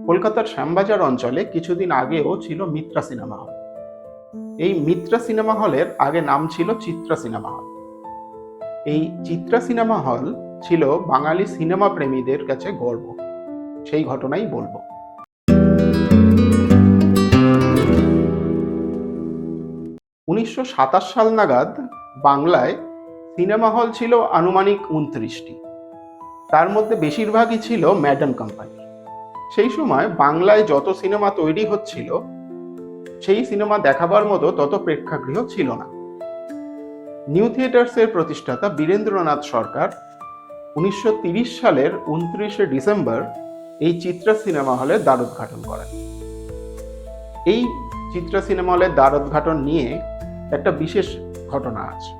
কলকাতার শ্যামবাজার অঞ্চলে কিছুদিন আগেও ছিল মিত্রা সিনেমা হল। এই মিত্রা সিনেমা হলের আগে নাম ছিল চিত্রা সিনেমা হল। এই চিত্রা সিনেমা হল ছিল বাঙালি সিনেমা প্রেমীদের কাছে গর্ব। সেই ঘটনাই বলবো। উনিশশো ২৭ সাল নাগাদ বাংলায় সিনেমা হল ছিল আনুমানিক ২৯টি। তার মধ্যে বেশিরভাগই ছিল ম্যাডান কোম্পানি। সেই সময় বাংলায় যত সিনেমা তৈরি হচ্ছিল, সেই সিনেমা দেখাবার মতো তত প্রেক্ষাগৃহ ছিল না। নিউ থিয়েটার্সের প্রতিষ্ঠাতা বীরেন্দ্রনাথ সরকার ১৯৩০ সালের ২৯শে ডিসেম্বর এই চিত্রা সিনেমা হলের দ্বারোদ্ঘাটন করেন। এই চিত্রা সিনেমা হলের দ্বারোদ্ঘাটন নিয়ে একটা বিশেষ ঘটনা আছে।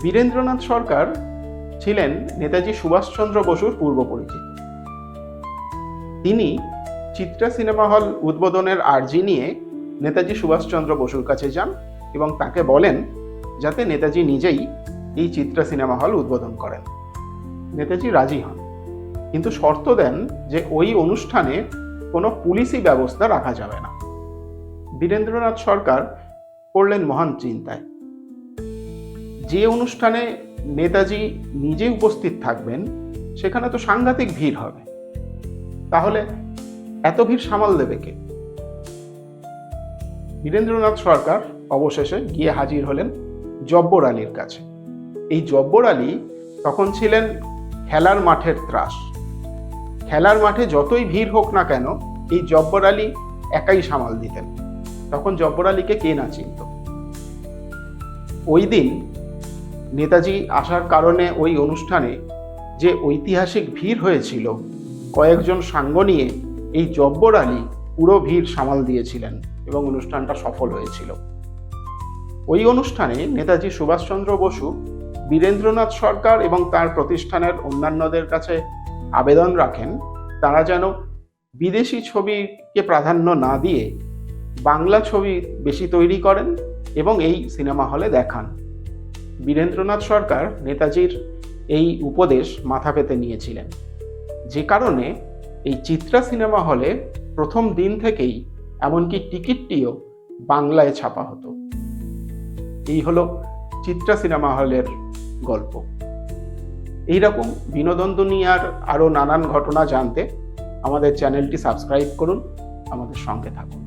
বীরেন্দ্রনাথ সরকার ছিলেন নেতাজি সুভাষচন্দ্র বসুর পূর্ব পরিচিত। তিনি চিত্রা সিনেমা হল উদ্বোধনের আর্জি নিয়ে নেতাজি সুভাষচন্দ্র বসুর কাছে যান এবং তাকে বলেন যাতে নেতাজি নিজেই এই চিত্রা সিনেমা হল উদ্বোধন করেন। নেতাজি রাজি হন, কিন্তু শর্ত দেন যে ওই অনুষ্ঠানে কোনো পুলিশি ব্যবস্থা রাখা যাবে না। বীরেন্দ্রনাথ সরকার পড়লেন মহান চিন্তায়। যে অনুষ্ঠানে নেতাজি নিজে উপস্থিত থাকবেন সেখানে তো সাংঘাতিক ভিড় হবে, তাহলে এত ভিড় সামাল দেবে কে? বীরেন্দ্রনাথ সরকার অবশেষে গিয়ে হাজির হলেন জব্বর আলীর কাছে। এই জব্বর আলী তখন ছিলেন খেলার মাঠের ত্রাস। খেলার মাঠে যতই ভিড় হোক না কেন, এই জব্বর আলী একাই সামাল দিতেন। তখন জব্বর আলীকে কে না চিনত। ওই দিন নেতাজি আসার কারণে ওই অনুষ্ঠানে যে ঐতিহাসিক ভিড় হয়েছিল, কয়েকজন সাঙ্গ নিয়ে এই জব্বর আলী পুরো ভিড় সামাল দিয়েছিলেন এবং অনুষ্ঠানটা সফল হয়েছিল। ওই অনুষ্ঠানে নেতাজি সুভাষচন্দ্র বসু বীরেন্দ্রনাথ সরকার এবং তার প্রতিষ্ঠানের অন্যান্যদের কাছে আবেদন রাখেন তারা যেন বিদেশি ছবিকে প্রাধান্য না দিয়ে বাংলা ছবি বেশি তৈরি করেন এবং এই সিনেমা হলে দেখান। বীরেন্দ্রনাথ সরকার নেতাজির এই উপদেশ মাথা পেতে নিয়েছিলেন, যে কারণে এই চিত্রা সিনেমা হলে প্রথম দিন থেকেই এমনকি টিকিটটিও বাংলায় ছাপা হতো। এই হলো চিত্রা সিনেমা হলের গল্প। এইরকম বিনোদন দুনিয়ার আরো নানান ঘটনা জানতে আমাদের চ্যানেলটি সাবস্ক্রাইব করুন, আমাদের সঙ্গে থাকুন।